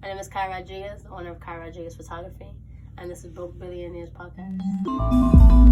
My name is Kai Rodriguez, the owner of Kai Rodriguez Photography, and this is Broke Billionaires Podcast.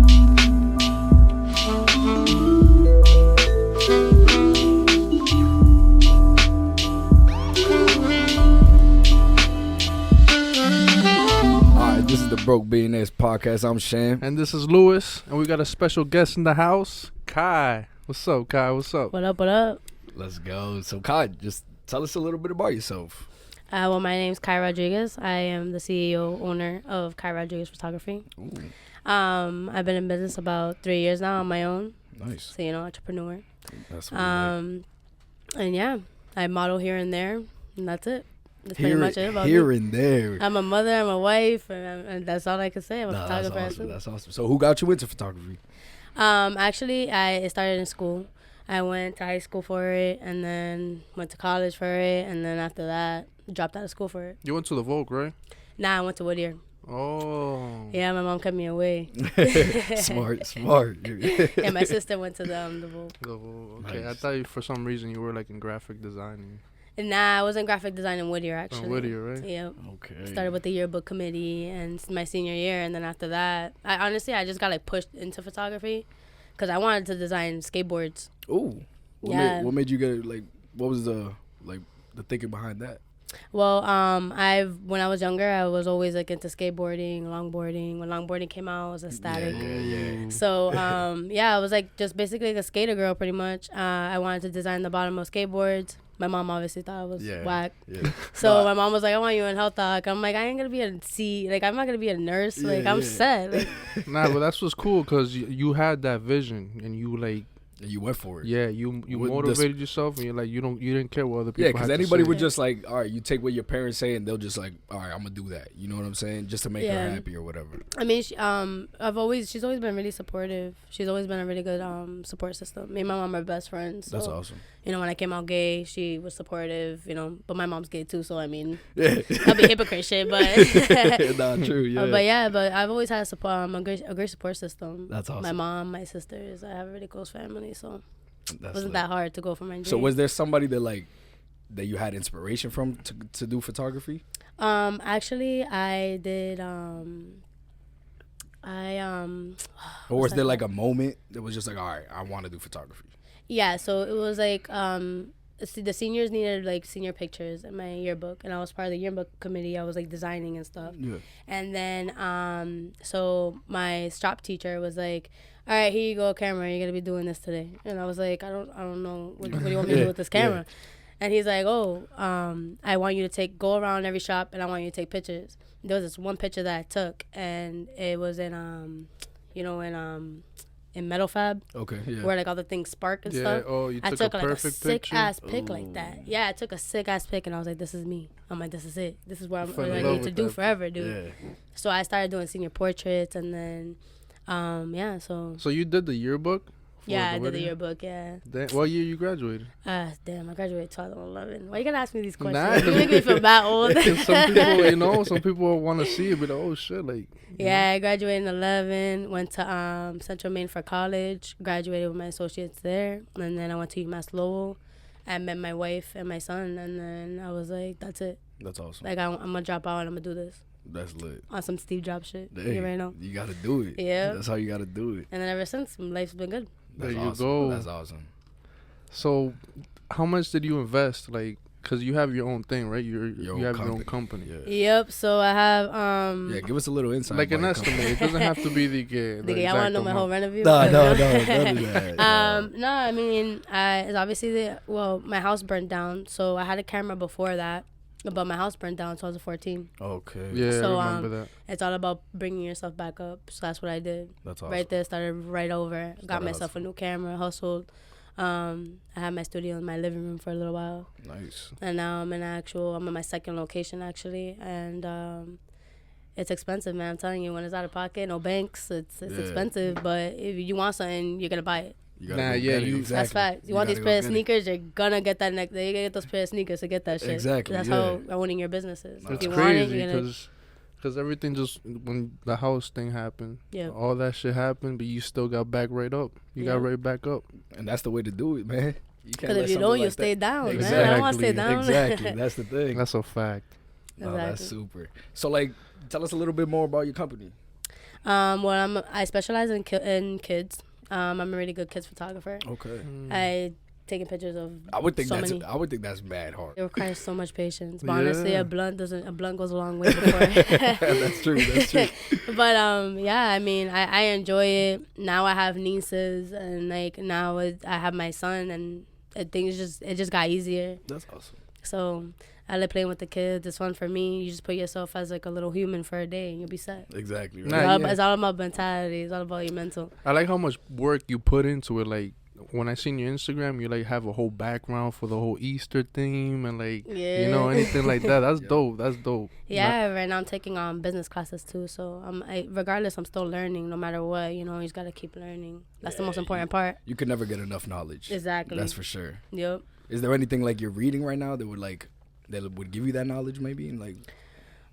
Alright, this is the Broke Billionaires Podcast. I'm Sham. And this is Lewis, and we got a special guest in the house, Kai. What's up, Kai? What's up? What up, what up? Let's go. So, Kai, just tell us a little bit about yourself. Well, my name's Kai Rodriguez. I am the CEO, owner of Kai Rodriguez Photography. Ooh, I've been in business about 3 years now on my own. nice. So, entrepreneur. That's what we like. And yeah, I model here and there, and that's it. That's Here, pretty much it about here me. and there. I'm a mother, I'm a wife, and that's all I can say. I'm a Nah, photographer. that's awesome. too. That's awesome. So, who got you into photography? Actually, I started in school. I went to high school for it, and then went to college for it, and then after that, dropped out of school for it. You went to the Vogue, right? Nah, I went to Whittier. Oh. Yeah, my mom kept me away. smart. And my sister went to the Vogue. The Vogue. Okay, I Nice. thought you, for some reason you were like in graphic design. And nah, I was in graphic design in Whittier, actually. Whittier, right? Yep. Okay. Started with the yearbook committee and my senior year, and then after that, I just got like pushed into photography because I wanted to design skateboards. Ooh. Yeah. What made you get it? Like, what was the thinking behind that? Well, when I was younger, I was always like into skateboarding, longboarding. When longboarding came out, I was ecstatic. Yeah. So, I was like just basically like a skater girl pretty much. I wanted to design the bottom of skateboards. My mom obviously thought I was whack. Yeah. So my mom was like, I want you in health talk. I'm like, I ain't going to be I'm not going to be a nurse. Like, I'm set. Like, Nah, but that's what's cool because you had that vision and you like, You went for it. yeah, you With motivated yourself and you're like, you didn't care what other people Yeah, had because to anybody say. would just like, all right, you take what your parents say, and they'll just like, all right, I'm gonna do that. You know what I'm saying? Just to make her Yeah. happy or whatever. I mean, she's always been really supportive. She's always been a really good support system. Me and my mom are best friends. So, That's awesome. when I came out gay, she was supportive, but my mom's gay too, so I mean, Yeah, that'd be hypocrite shit, but not true. Yeah, but I've always had a great support system. That's awesome. My mom, my sisters, I have a really close family, so it That's wasn't lit. that hard to go for my dream. So was there somebody that you had inspiration from to do photography? Actually, I did Or was there like a moment that was just like, all right, I want to do photography? yeah, so it was like the seniors needed like senior pictures in my yearbook, and I was part of the yearbook committee. I was like designing and stuff. Yeah. And then so my strap teacher was like, all right, here you go, camera, you're gonna be doing this today. And I was like, I don't know what do you want me to do with this camera? And he's like, I want you to go around every shop, and I want you to take pictures. There was this one picture that I took, and it was in Metal Fab, Okay. Yeah. where like all the things spark and Yeah, stuff. oh, you I took took a like a perfect sick picture. ass pic like that. Yeah, I took a sick ass pic, and I was like, this is me. I'm like, this is it. This is what Fell in I love need to with do that. forever, dude. Yeah. So I started doing senior portraits, and then so So you did the yearbook? for yeah, I did the Whittier? yearbook. Yeah. What year you graduated? Damn, I graduated 2011. Why you gotta ask me these Nah, questions? You make me feel that old. Some people want to see it, but oh shit, like. Yeah, I graduated in 11. Went to Central Maine for college. Graduated with my associates there, and then I went to UMass Lowell. I met my wife and my son, and then I was like, that's it. That's awesome. Like I'm gonna drop out and I'm gonna do this That's lit. on some Steve Jobs shit. Hey, You already know. you gotta do it. Yeah. That's how you gotta do it. And then ever since, life's been good. That's There you awesome. go. That's awesome. So, how much did you invest? Like, cause you have your own thing, right? You have your own company. Yeah. Yep. So I have Yeah, give us a little insight. Like an about your estimate. It doesn't have to be the I want to know my exact whole amount. rent review. company. No, none of that. No, I mean, it's obviously my house burned down, so I had a camera before that, but my house burned down, so I was 14. Okay. Yeah, So, I remember that. It's all about bringing yourself back up, so that's what I did. That's awesome. Right there, started right over, got Started myself a new camera, hustled. I had my studio in my living room for a little while, Nice. and now I'm in my second location actually, and it's expensive, man. I'm telling you, when it's out of pocket, no banks, it's Yeah. expensive, but if you want something, you're gonna buy it. You gotta Nah, go yeah, get it. you- Exactly. That's fact. You want these gotta pair go of get it. sneakers, you're gonna get that next. You gotta get those pair of sneakers to get that shit. Exactly, That's yeah. how owning your business is. That's If you It's want it, crazy you're gonna. because everything just when the house thing happened, Yeah. all that shit happened, but you still got back right up. You got Yeah. right back up. And that's the way to do it, man. You can't Because let if you something don't, you like stay that. down, man. I Exactly. don't want to stay down. Exactly. That's the thing. That's a fact. Oh, that's super. So, like, tell us a little bit more about your company. Well, I specialize in kids. I'm a really good kids photographer. Okay. I taking pictures of. I would think I would think that's bad hard. It requires so much patience. But honestly, a blunt goes a long way before. That's true. But yeah, I mean, I enjoy it. Now I have nieces, and like now I have my son, and things just got easier. That's awesome. So I like playing with the kids. It's fun for me. You just put yourself as like a little human for a day, and you'll be set. Exactly. Right? It's all about mentality. It's all about your mental. I like how much work you put into it. Like when I seen your Instagram, you like have a whole background for the whole Easter theme and like you know anything like that. That's dope. That's dope. Yeah, right now I'm taking business classes too. So regardless, I'm still learning. No matter what, you just gotta keep learning. That's the most important part. You could never get enough knowledge. Exactly. That's for sure. Yep. Is there anything like you're reading right now that would give you that knowledge maybe and like?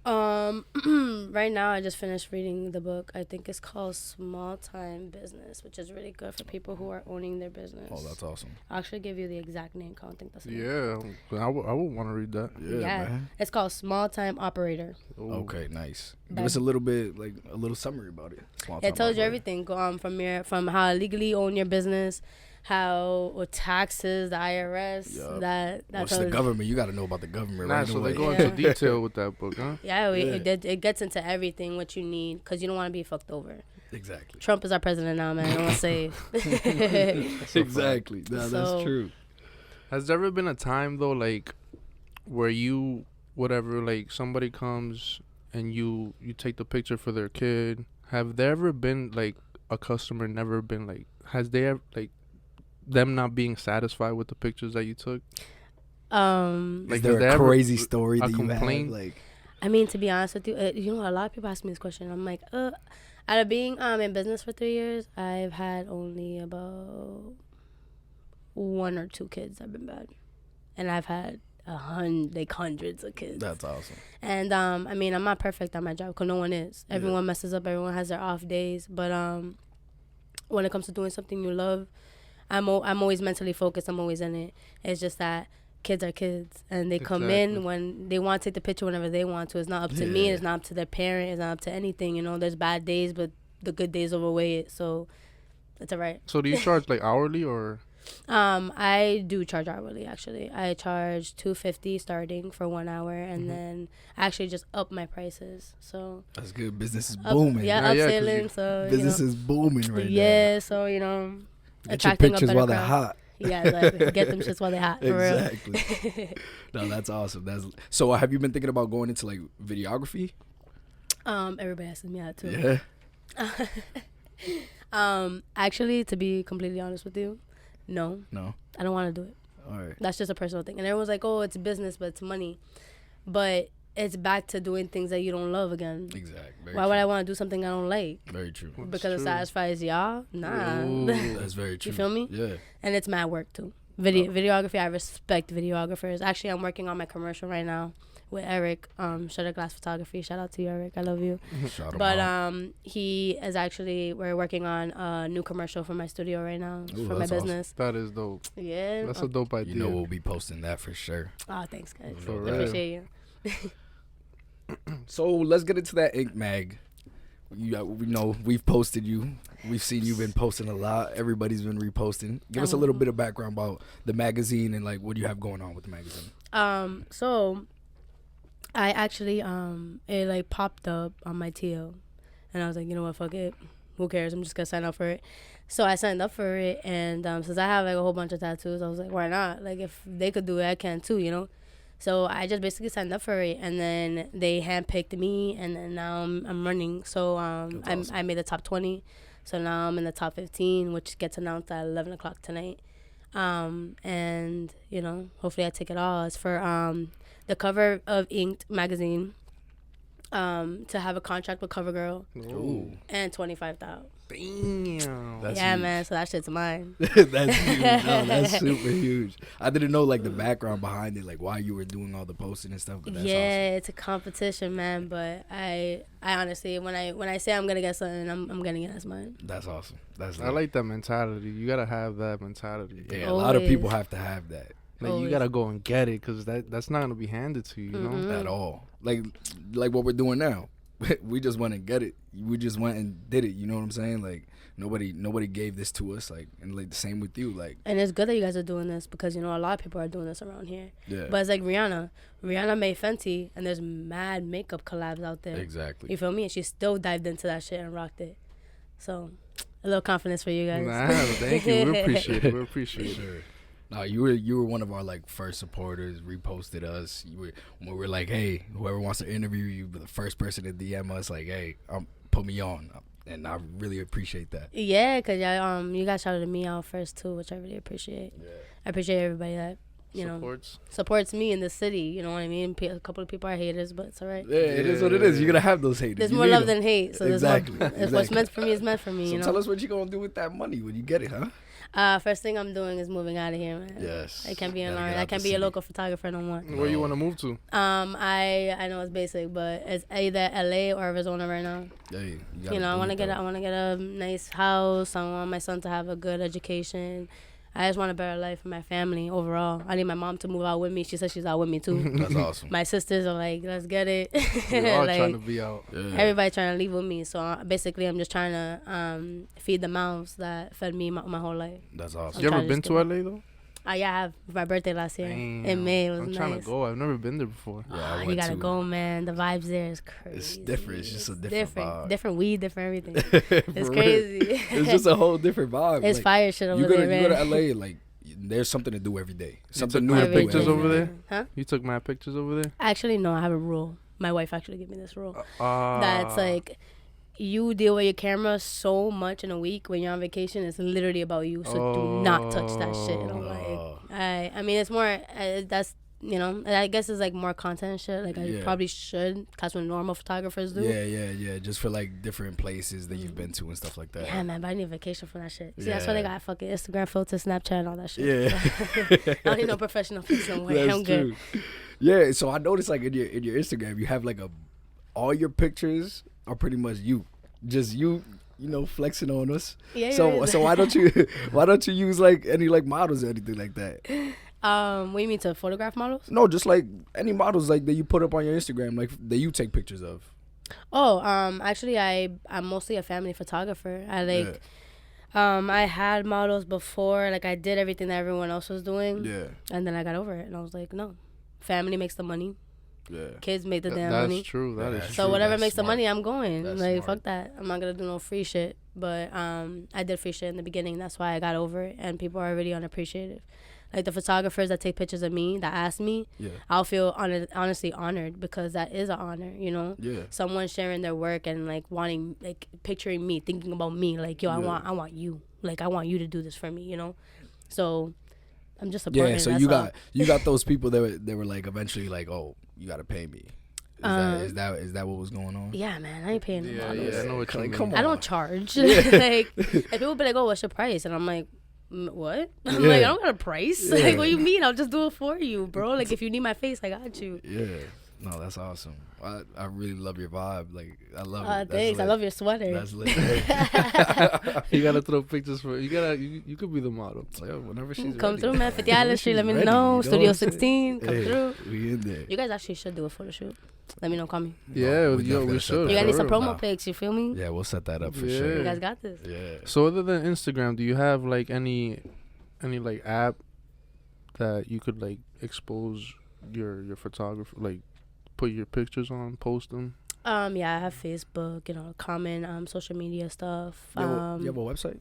Right now I just finished reading the book. I think it's called Small Time Business, which is really good for people who are owning their business. Oh, that's awesome. I'll actually give you the exact name. I don't think that's I would want to read that. Yeah. Man. It's called Small Time Operator. Ooh. Okay, nice. Give us a little bit, like a little summary about it. It tells you everything. From how to legally own your business, how taxes, the IRS, that's the government. You got to know about the government, right? So they go into detail with that book, huh? Yeah, it gets into everything what you need because you don't want to be fucked over. Exactly. Trump is our president now, man. I want to say. Exactly. No, that's true. Has there ever been a time though, like, where like somebody comes and you take the picture for their kid? Have there ever been like a customer never been like? Has they ever like? Them not being satisfied with the pictures that you took? Like, is there a crazy story that you have? Like, I mean, to be honest with you, a lot of people ask me this question. I'm like, out of being in business for 3 years, I've had only about 1 or 2 kids that have been bad, and I've had hundreds of kids. That's awesome. And I mean, I'm not perfect at my job because no one is. Everyone messes up. Everyone has their off days. But when it comes to doing something you love, I'm always mentally focused. I'm always in it. It's just that kids are kids, and they come in when they want to take the picture whenever they want to. It's not up to me. It's not up to their parent. It's not up to anything. There's bad days, but the good days overweigh it. So it's alright. So do you charge like hourly or? I do charge hourly. Actually, I charge $250 starting for 1 hour, and then I actually just up my prices. So that's good. Business is booming. Upselling. So business is booming right now. Yeah. So get your pictures while they're hot. Yeah, exactly. Get them shits while they're hot. For exactly. No, that's awesome. So have you been thinking about going into like videography? Everybody asks me that too. Yeah. Actually, to be completely honest with you, no, I don't want to do it. All right. That's just a personal thing, and everyone's like, "Oh, it's business, but it's money," but it's back to doing things that you don't love again. Exactly. Why would I want to do something I don't like? Very true. Because it satisfies y'all? Nah. Ooh, that's very true. You feel me? Yeah. And it's mad work too. Videography, I respect videographers. Actually, I'm working on my commercial right now with Eric, Shutter Glass Photography. Shout out to you, Eric. I love you. We're working on a new commercial for my studio right now. Ooh, for my business. Awesome. That is dope. Yeah. That's a dope idea. We'll be posting that for sure. Oh, thanks, guys. For real. Appreciate you. So let's get into that Ink Mag. We know we've posted you. We've seen you've been posting a lot. Everybody's been reposting. Give us a little bit of background about the magazine and like what do you have going on with the magazine. So I actually it like popped up on my TL, and I was like, you know what, fuck it, who cares? I'm just gonna sign up for it. So I signed up for it, and since I have like a whole bunch of tattoos, I was like, why not? Like if they could do it, I can too, So I just basically signed up for it, and then they handpicked me, and then now I'm running. So awesome. I made the top 20, so now I'm in the top 15, which gets announced at 11 o'clock tonight. And hopefully I take it all. It's for the cover of Inked magazine. To have a contract with CoverGirl. Ooh. And $25,000. Damn. That's yeah, huge. man. So that shit's mine. That's huge. No, that's super huge. I didn't know like the background behind it, like why you were doing all the posting and stuff. But that's awesome. It's a competition, man. But I honestly, when I say I'm gonna get something, I'm gonna get it as mine. That's awesome. I like that mentality. You gotta have that mentality. Yeah, always. A lot of people have to have that. Like, you Always. gotta go and get it, because that's not gonna be handed to you, you know? Mhm. At all. Like what we're doing now. We just went and get it. We just went and did it. You know what I'm saying? Like nobody gave this to us. Like, and like the same with you. Like, And it's good that you guys are doing this because, you know, a lot of people are doing this around here. yeah, But it's like Rihanna. Rihanna made Fenty, and there's mad makeup collabs out there. exactly. You feel me? And she still dived into that shit and rocked it. So, a little confidence for you guys. Nah, thank you. We appreciate it. We appreciate it. Sure. No, you were one of our like first supporters. Reposted us. When we were like, hey, whoever wants to interview you, be the first person to DM us, like, hey, put me on, and I really appreciate that. Yeah, because you guys shouted me out first, too, which I really appreciate. Yeah. I appreciate everybody that, you know, supports me in the city. You know what I mean? A couple of people are haters, but it's all right. Yeah, it is what it is. You're gonna have those haters. There's You more need love them. than hate. So Exactly. There's more, if what's meant for me is meant for me, So you know? tell us what you gonna do with that money when you get it, huh? First thing I'm doing is moving out of here, man. Yes. I can't be in Gotta Lawrence. get I out can't the be a city. local photographer no more. Where you want to move to? I know it's basic, but it's either LA or Arizona right now. Hey, You know, I want to get a nice house. I want my son to have a good education. I just want a better life for my family overall. I need my mom to move out with me. She says she's out with me too. That's awesome. My sisters are like, let's get it. We're all Like, trying to be out. Yeah. everybody trying to leave with me. So basically, I'm just trying to feed the mouths that fed me my whole life. That's awesome. You ever trying to been just to LA though? Yeah, I have. For my birthday last year Damn. in May. It was I'm nice. trying to go. I've never been there before. Yeah, I You went gotta to. go, man. The vibes there is crazy. It's different. It's just a different vibe. Different weed, different everything. For It's real. crazy. It's just a whole different vibe. It's like, fire shit over you go there, to man. you go to LA, like there's something to do every day. Something new my to Every do. pictures day. over there? Huh? You took my pictures over there? Actually, no. I have a rule. My wife actually gave me this rule. Uh, That's like, you deal with your camera so much in a week when you're on vacation. It's literally about you. So do not touch that shit. And I'm Oh. like, I mean, it's more. That's, you know. I guess it's like more content and shit. Like I Yeah. probably should. That's what normal photographers do. Yeah. Just for like different places that you've been to and stuff like that. Yeah, man, but I need a vacation from that shit. See, that's why Yeah. they got fucking Instagram filters, Snapchat, and all that shit. Yeah. I don't need no professional pics no way. That's I'm good. true. Yeah, so I noticed like in your Instagram, you have like all your pictures are pretty much you, just you know, flexing on us. Yeah. So why don't you use like any like models or anything like that? What do you mean, to photograph models? No, just like any models like that you put up on your Instagram, like that you take pictures of. Oh, actually, I'm mostly a family photographer. I had models before. Like I did everything that everyone else was doing, Yeah, and then I got over it, and I was like, no, family makes the money. yeah. Kids make the damn that's money. true. That is That's So true. whatever That's makes the smart. money, I'm going. That's Like smart. fuck that. I'm not gonna do no free shit. But I did free shit in the beginning. That's why I got over it, and people are really unappreciative. Like the photographers that take pictures of me, that ask me, Yeah, I'll feel honestly honored, because that is an honor, you know. yeah. Someone sharing their work and like wanting, like picturing me, thinking about me, like yo, Yeah. I want you, like I want you to do this for me, you know. So I'm just supporting. Yeah, so that's you all. got those people that were like eventually like, oh, you gotta pay me. Is that what was going on? Yeah, man, I ain't paying no Yeah, models. I know what you Like, mean. come I on. don't charge. Like, and people be like, "Oh, what's your price?" And I'm like, "What?" I'm like, "I don't got a price." Yeah. Like, what do you mean? I'll just do it for you, bro. Like, if you need my face, I got you. Yeah. No, that's awesome. I really love your vibe. Like I love it. That's Thanks. I lit. love your sweater. That's lit. You gotta throw pictures for you could be the model. Yo, whenever she's Come ready. through, man. 50 Whenever Island Street. she's Let me ready, know. you what Studio I'm saying? 16. Come Hey, through. We in there. You guys actually should do a photo shoot. Let me know. Call me. Yeah, we yo, definitely we set should. that You guys up. need some for real. promo Nah. pics. You feel me? Yeah, we'll set that up for Yeah. sure. You guys got this. Yeah. So other than Instagram, do you have like any like app that you could like expose your photography, like put your pictures on, post them? Yeah, I have Facebook, you know, common social media stuff. You have a website?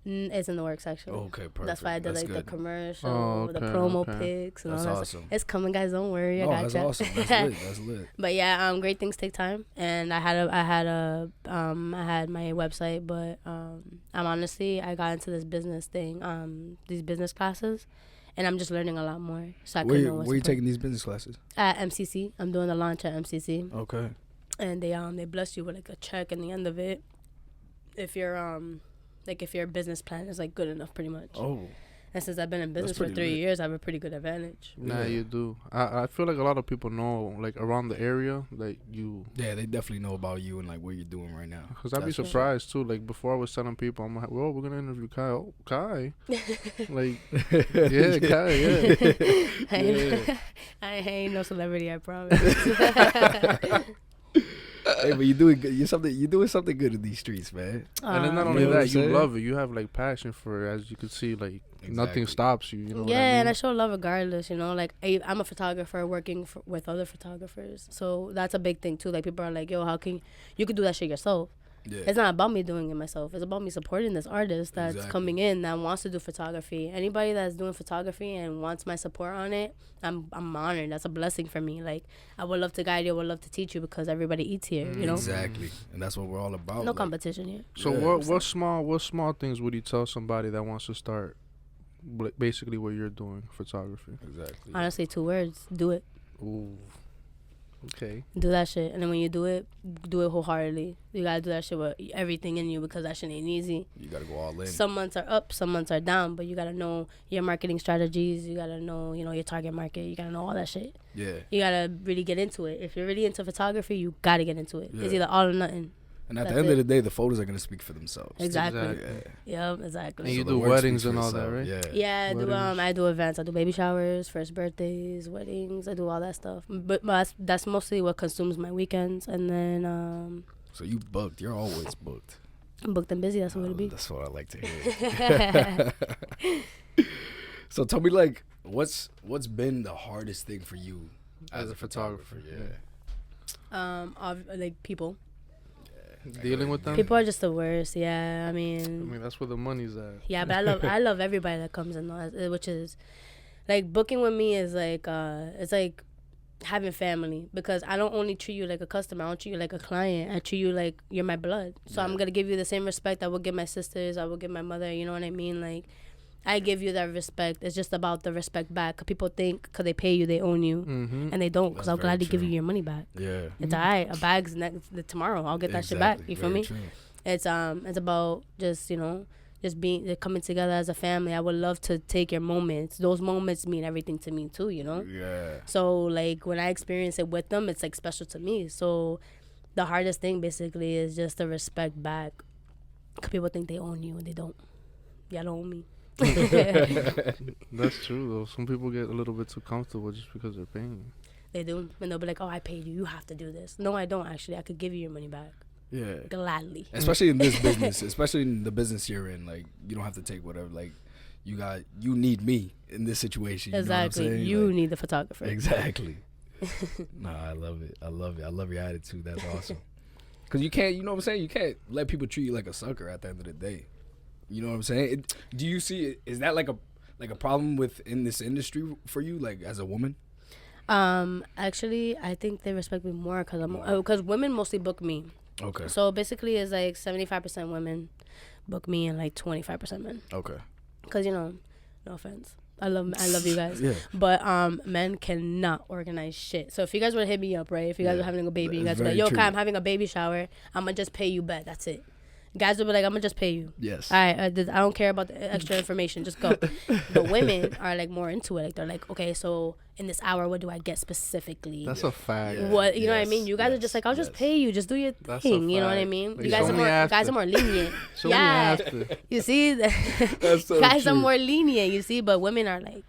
It's in the works actually. Okay, perfect. That's why I did That's like the good. commercial, the okay, promo okay. pics, and That's all that. awesome. It's coming, guys. Don't worry. I Oh, got that's you. awesome. That's lit. That's lit. But yeah, great things take time, and I had my website, but I got into this business thing, these business classes, and I'm just learning a lot more. So I Where could you know what's where you taking these business classes? at MCC. I'm doing the launch at MCC, Okay. and they bless you with like a check in the end of it, if your business plan is like good enough, pretty much. Oh. And since I've been in business for pretty 3 lit. years, I have a pretty good advantage. Nah, Yeah. you do. I feel like a lot of people know, like, around the area, like, you... Yeah, they definitely know about you and like what you're doing right now. Because I'd be That's for surprised, too. Like, before I was telling people, I'm like, well, we're going to interview Kai. Oh, Kai? Like, yeah, Kai, yeah. I ain't no celebrity, I promise. Hey, but you're doing something good in these streets, man. And it's not You only know what I'm that, you saying? love it. You have, like, passion for it. As you can see, like, nothing Exactly. stops you. You know what yeah, I mean? and I show love regardless, you know. Like, I'm a photographer working with other photographers. So that's a big thing, too. Like, people are like, yo, how can you could do that shit yourself? Yeah. It's not about me doing it myself. It's about me supporting this artist that's Exactly. coming in that wants to do photography. Anybody that's doing photography and wants my support on it, I'm honored. That's a blessing for me. Like, I would love to guide you. I would love to teach you because everybody eats here, you know? Exactly, and that's what we're all about. No like, competition here. So Yeah. what small things would you tell somebody that wants to start basically what you're doing, photography? Exactly. Honestly, 2 words. Do it. Ooh. Okay. Do that shit. And then when you do it wholeheartedly. You gotta do that shit with everything in you because that shit ain't easy. You gotta go all in. Some months are up, some months are down, but you gotta know your marketing strategies. You gotta know, your target market. You gotta know all that shit. Yeah. You gotta really get into it. If you're really into photography, you gotta get into it. It's Yeah. either all or nothing. And at That's the end it. of the day, the photos are gonna speak for themselves. Exactly. Exactly. Yeah. Yep, exactly. And you the do work weddings speaks and for all that, itself. right? Yeah, Weddings. I do events. I do baby showers, first birthdays, weddings. I do all that stuff. But that's mostly what consumes my weekends. And then So you booked. You're always booked. I'm booked and busy. That's the way to be. That's what I like to hear. So tell me, like, what's been the hardest thing for you as a photographer? Yeah. Like people. Dealing with them? People are just the worst. Yeah, I I mean, mean, that's where the money's at. yeah, but I love everybody that comes in, though, which is like booking with me is like it's like having family because I don't only treat you like a customer. I don't treat you like a client. I treat you like you're my blood. So I'm gonna give you the same respect I would give my sisters. I would give my mother. You know what I mean? Like, I give you that respect. It's just about the respect back. 'Cause people think because they pay you, they own you, Mm-hmm. and they don't. Because That's I'll very gladly give true. you your money back. Yeah. It's alright. A bag's tomorrow. I'll get that shit back. You feel Very me? true. It's about just just coming together as a family. I would love to take your moments. Those moments mean everything to me too. Yeah. So like when I experience it with them, it's like special to me. So the hardest thing basically is just the respect back. 'Cause people think they own you and they don't. Y'all don't own me. That's true, though. Some people get a little bit too comfortable just because they're paying. They do, and they'll be like, "Oh, I paid you. You have to do this." No, I don't. Actually, I could give you your money back Yeah. gladly. Especially in this business, especially in the business you're in, like you don't have to take whatever. Like you need me in this situation. You Exactly. Know what I'm saying? You Like, need the photographer. exactly. Nah, I love it. I love your attitude. That's awesome. Cause you can't, you know what I'm saying? You can't let people treat you like a sucker at the end of the day. You know what I'm saying? Do you see it? Is that like a problem within this industry for you, like as a woman? Actually, I think they respect me more because women mostly book me. Okay. So basically, it's like 75% women book me and like 25% men. Okay. Because no offense, I love you guys, Yeah. but men cannot organize shit. So if you guys were to hit me up, right? If you guys Yeah. were having a baby, you That's guys were like, very "Yo, true. Kai, I'm having a baby shower. I'm gonna just pay you bet. That's it." Guys will be like, "I'm gonna just pay you." Yes. All right, I don't care about the extra information. Just go. The women are like more into it. Like they're like, okay, so in this hour, what do I get specifically? That's a fact. Yeah. What you know what I Yes, mean? You guys are just like, I'll just yes. pay you. Just do your That's a thing. You know what I fact. mean? Like, You guys show are me more after. lenient. Show me Yeah. after. You see, That's so guys are true. more lenient. You see, but women are like,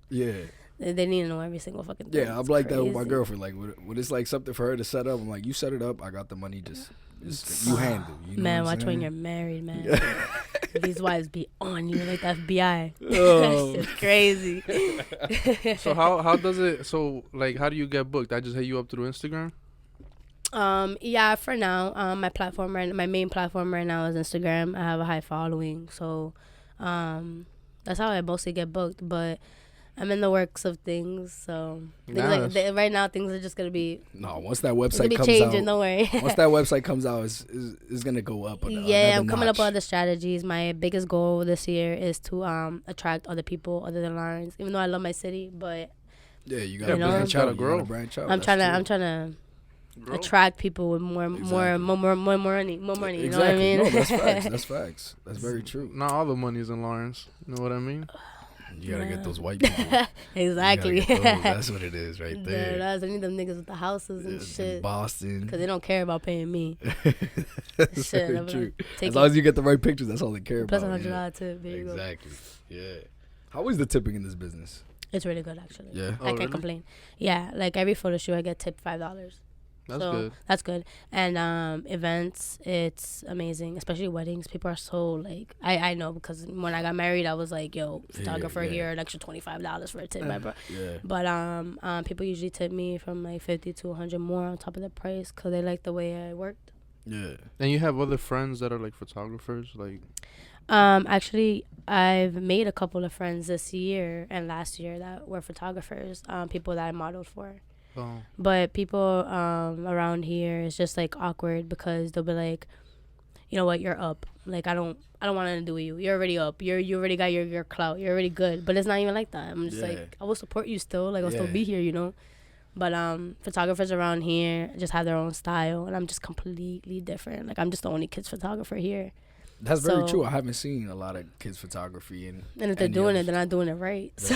Yeah. they need to know every single fucking thing. Yeah, I'm It's like that with my crazy. girlfriend. Like when it's like something for her to set up, I'm like, you set it up, I got the money. Just you handle. You know Man, what I'm watch when saying? you're married, man. These wives be on you like the FBI. Oh. It's crazy. So how does it? So like, how do you get booked? I just hit you up through Instagram. Yeah, for now, my main platform right now is Instagram. I have a high following, so that's how I mostly get booked. But I'm in the works of things, so Nice. right now things are just gonna be No, once that it's gonna website be comes changing. out, Don't worry. once that website comes out, it's gonna go up. Yeah, I'm coming up with notch. other strategies. My biggest goal this year is to attract other people other than Lawrence. Even though I love my city, but Yeah, you You gotta know? branch Gotta out. grow. You gotta branch out. I'm That's trying true. to attract people with more money. You know what I Exactly. mean? No, that's facts. That's facts. That's very true. Not all the money's in Lawrence. You know what I mean? You gotta get those white people. Exactly. You gotta get those. That's what it is right there. I need them niggas with the houses and In shit. Boston. Because they don't care about paying me. That's Shit, very I'm true. take As long as you get the right pictures, that's all they care plus about. $100 tip. There you go. Exactly. Yeah. How is the tipping in this business? It's really good, actually. Yeah. Oh, I can't really? complain. Yeah, like every photo shoot, I get tipped $5. That's so good. That's good. And events, it's amazing, especially weddings. People are so like, I know because when I got married, I was like, yo, photographer yeah. here, an extra $25 for a tip, my bro. Yeah. But people usually tip me from like 50 to 100 more on top of the price because they like the way I worked. Yeah. And you have other friends that are like photographers, like. Actually, I've made a couple of friends this year and last year that were photographers. People that I modeled for. Oh. But people around here it's just like awkward because they'll be like, you know what, you're up. Like I don't want to do you. You're already up. You already got your clout. You're already good. But it's not even like that. I'm just like I will support you still. Like I'll still be here, you know. But photographers around here just have their own style, and I'm just completely different. Like I'm just the only kids photographer here. That's very true. I haven't seen a lot of kids photography and if they're doing it, they're not doing it right. So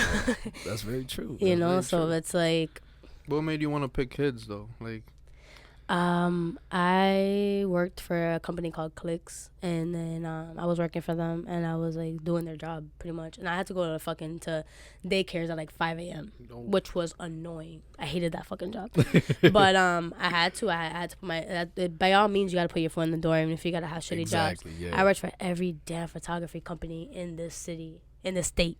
that's very true. you know, so it's like. What made you want to pick kids though? Like. I worked for a company called Clicks, and then I was working for them, and I was like doing their job pretty much, and I had to go to daycares at like 5 a.m., which was annoying. I hated that fucking job, but I had to put my. By all means, you gotta put your foot in the door, even if you gotta have shitty jobs. Yeah. I worked for every damn photography company in this city, in this state.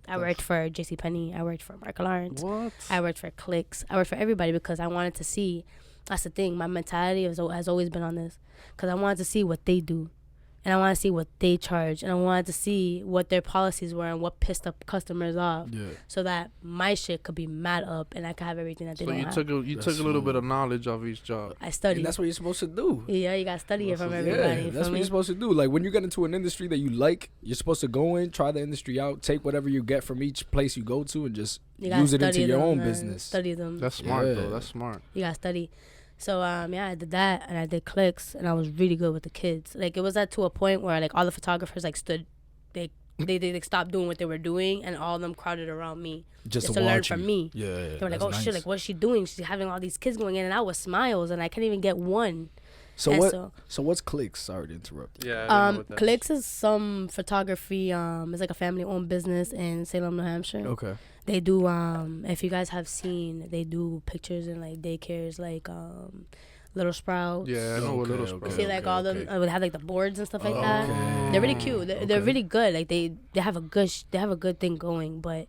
I worked for JCPenney. I worked for Marc Lawrence. What? I worked for Clicks. I worked for everybody because I wanted to see. That's the thing. My mentality has always been on this because I wanted to see what they do, and I wanted to see what they charge, and I wanted to see what their policies were and what pissed up customers off, so that my shit could be mad up and I could have everything that they don't have. So you took a little bit of knowledge of each job. I studied. And that's what you're supposed to do. Yeah, you gotta study it from everybody. Yeah, that's what you're supposed to do. Like when you get into an industry that you like, you're supposed to go in, try the industry out, take whatever you get from each place you go to, and just use it into your own business. Study them. That's smart though. That's smart. You gotta study. So I did that, and I did Clicks, and I was really good with the kids. Like it was to a point where like all the photographers like stood, they stopped doing what they were doing, and all of them crowded around me just to learn from me. Yeah, they were like, "Oh shit! Like what's she doing? She's having all these kids going in and out with smiles, and I can't even get one." So what's Clicks? Sorry to interrupt. Yeah. Clicks is some photography. It's like a family-owned business in Salem, New Hampshire. Okay. They do if you guys have seen, they do pictures in like daycares like Little Sprouts. Yeah, I know what Little Sprouts. See like all them would have like the boards and stuff like that. They're really cute. They're really good. Like they have a good thing going, but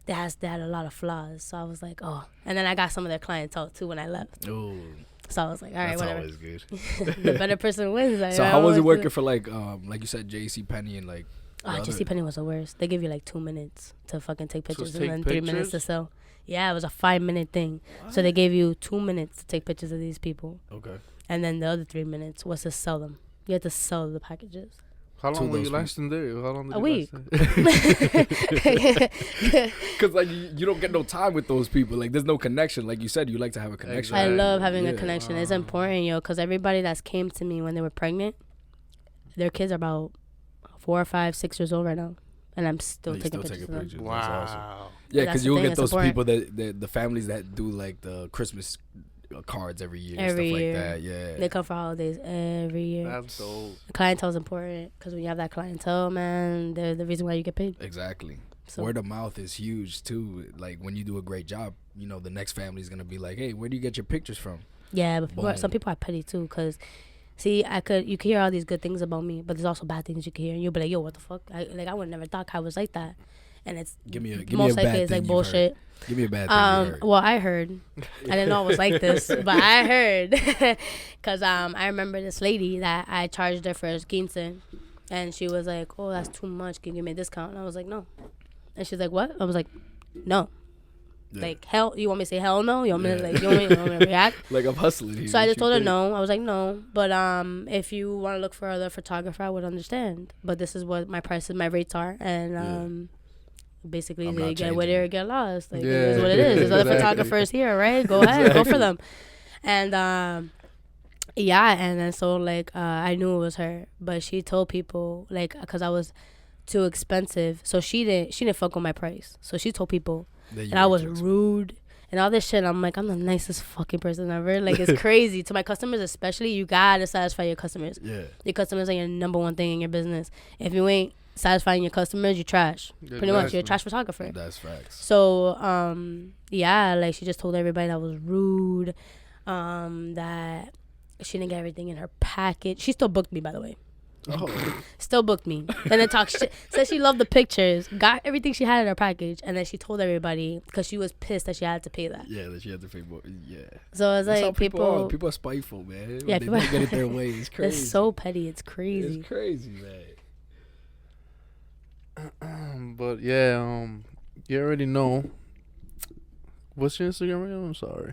they had a lot of flaws. So I was like, oh. And then I got some of their clientele too when I left. Oh. So I was like, all right, that's whatever. Always good. The better person wins. Like, so how was it working for like you said JCPenney and like? JCPenney was the worst. They give you like 2 minutes to fucking take pictures and then 3 minutes to sell. Yeah, it was a 5-minute thing. What? So they gave you 2 minutes to take pictures of these people. Okay. And then the other 3 minutes was to sell them. You had to sell the packages. How long were you lasting there? How long did a week. Because like you don't get no time with those people. Like there's no connection. Like you said, you like to have a connection. I love having a connection. It's important, yo, because everybody that's came to me when they were pregnant, their kids are about 4 or 5, 6 years old right now, and I'm still taking pictures of them. Wow. That's awesome. Yeah, because you'll get those people the families that do like the Christmas cards every year and stuff like that. Yeah, they come for holidays every year. That's dope. Clientele is important because when you have that clientele, man, they're the reason why you get paid. Exactly. So. Word of mouth is huge too. Like when you do a great job, you know the next family is gonna be like, hey, where do you get your pictures from? Yeah, but some people are petty too, because see, you can hear all these good things about me, but there's also bad things you can hear, and you'll be like, yo, what the fuck? I would never thought I was like that, and it's most likely it's like bullshit. Give me a bad thing. Well, I heard. I didn't know it was like this, but I heard. Because I remember this lady that I charged her for quince, and she was like, oh, that's too much. Can you give me a discount? And I was like, no. And she's like, what? I was like, no. Yeah. Like, hell, you want me to say hell no? You want me to, like, you want me to react? Like, I'm hustling here. So I just told her no. I was like, no. But if you want to look for other photographer, I would understand. But this is what my rates are. And, basically, they get with it or get lost. Like, it is what it is. There's other photographers here, right? Go ahead, go for them. And yeah, and then so like I knew it was her, but she told people like because I was too expensive, so she didn't fuck with my price. So she told people that I was rude and all this shit. I'm like, I'm the nicest fucking person ever. Like, it's crazy. To my customers especially, you gotta satisfy your customers. Yeah. Your customers are your number one thing in your business. If you ain't satisfying your customers, you trash. Pretty much, you're a trash photographer. That's facts. So yeah, like she just told everybody that I was rude, that she didn't get everything in her package. She still booked me, by the way. Oh. Still booked me. And then talked shit. Said she loved the pictures. Got everything she had in her package. And then she told everybody because she was pissed that she had to pay that. Yeah, that she had to pay more. Yeah. So it's That's how like people are spiteful, man. Yeah, They don't get it their way. It's crazy. It's so petty. It's crazy. It's crazy, man. But yeah, you already know. What's your Instagram again? I'm sorry.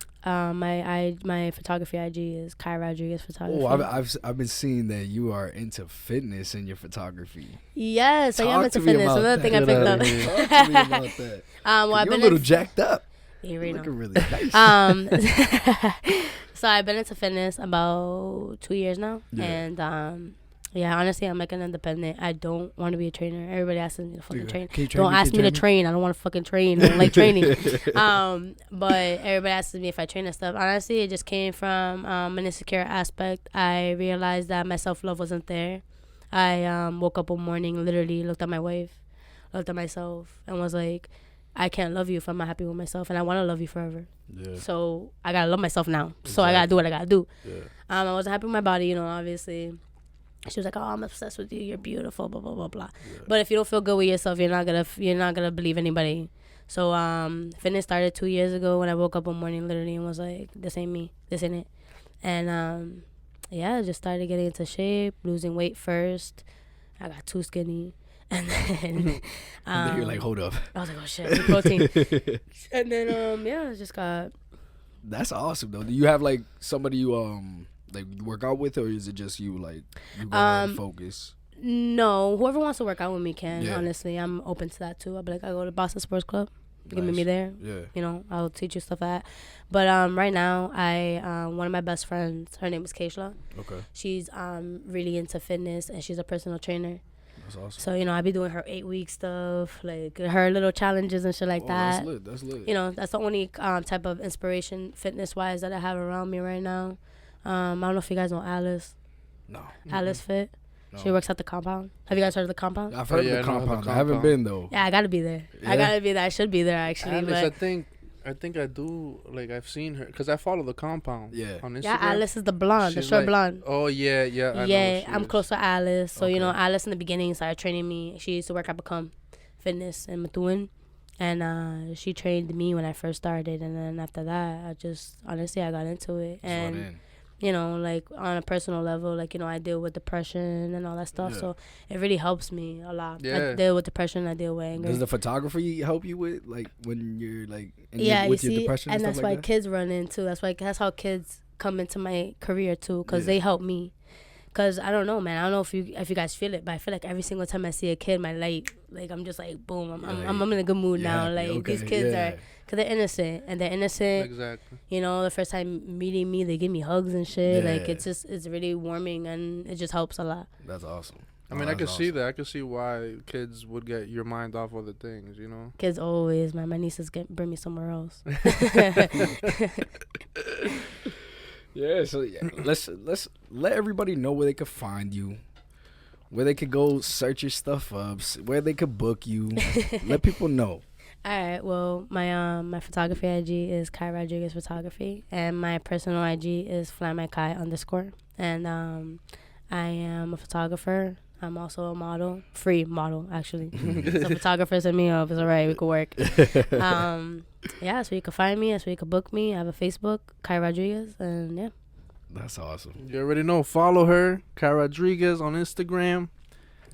My photography IG is Kai Rodriguez Photography. Oh, I've been seeing that you are into fitness in your photography. Yes, I am Talk into to me fitness. about Another that. thing I Get picked outta up. here. Talk to me about that. Well, I've You're a been little jacked up. You already Looking know. really nice. So I've been into fitness about 2 years now, Yeah. and yeah, honestly, I'm like an independent. I don't want to be a trainer. Everybody asks me to fucking train. Can you train Don't me? ask Can me you to train. I don't want to fucking train. I don't like training. But everybody asks me if I train and stuff. Honestly, it just came from an insecure aspect. I realized that my self-love wasn't there. I woke up one morning, literally looked at my wife, looked at myself, and was like, I can't love you if I'm not happy with myself, and I want to love you forever. Yeah. So I gotta love myself now. So I gotta do what I gotta do. Yeah. I wasn't happy with my body, obviously. She was like, "Oh, I'm obsessed with you. You're beautiful." Blah blah blah blah. Yeah. But if you don't feel good with yourself, you're not gonna believe anybody. So fitness started 2 years ago when I woke up one morning, literally, and was like, "This ain't me. This ain't it." And yeah, I just started getting into shape, losing weight first. I got too skinny, and then And then you're like, hold up. I was like, "Oh shit, I need protein." And then yeah, I just got. That's awesome though. Do you have like somebody you like work out with, or is it just you like you go and focus? No, whoever wants to work out with me can. Yeah. Honestly, I'm open to that too. I'll be like, I go to Boston Sports Club. You can meet Nice. me there. Yeah. I'll teach you stuff at. But right now, I one of my best friends, her name is Keishla. Okay. She's really into fitness, and she's a personal trainer. That's awesome. So I be doing her 8-week stuff, like her little challenges and shit like that. That's lit. That's lit. That's the only type of inspiration fitness wise that I have around me right now. I don't know if you guys know Alice. No. Alice Fit. No. She works at the compound. Have you guys heard of the compound? I've heard Yeah, of I the know of the compound. I haven't compound. been though. Yeah, I gotta be there. Yeah? I gotta be there. I should be there actually. Alice, But I think I do. Like I've seen her because I follow the compound. Yeah. On Instagram. yeah, Alice is the blonde, the She's short like- blonde. Oh yeah. I know Yeah, who she I'm is. close to Alice. So Okay. Alice in the beginning started training me. She used to work at Become Fitness in Methuen, and she trained me when I first started. And then after that, I just honestly I got into it. Just went And in. like on a personal level, like I deal with depression and all that stuff. Yeah. So it really helps me a lot. Yeah. I deal with depression. I deal with anger. Does the photography help you with like when you're like Yeah, with you your see, depression and and that's stuff why like that? kids run into. That's how kids come into my career too, because Yeah. they help me. Cause I don't know, man. I don't know if you guys feel it, but I feel like every single time I see a kid, my light, like I'm just like boom. I'm in a good mood You're now. happy, Like okay, these kids yeah. are, cause they're innocent and they're innocent. Exactly. The first time meeting me, they give me hugs and shit. Like Yeah. it's really warming and it just helps a lot. That's awesome. I mean, Oh, I can that's see awesome. that. I can see why kids would get your mind off other things. Kids always, man. My nieces bring me somewhere else. Yeah, so let's let everybody know where they could find you, where they could go search your stuff up, where they could book you. Let people know. All right. Well, my photography IG is Kai Rodriguez Photography, and my personal IG is FlyMyKai_. And I am a photographer. I'm also a model, free model actually. So photographers hit me up. It's alright. We could work. Yeah. So you can find me. So you can book me. I have a Facebook, Kai Rodriguez, and yeah. That's awesome. You already know. Follow her, Kai Rodriguez, on Instagram.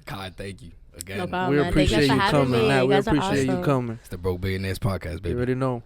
God, thank you again. No problem. We man. Thank you appreciate guys you for having coming. me. Nah, You we guys are appreciate you awesome. coming. It's the Broke Billionaires podcast, You baby. already know.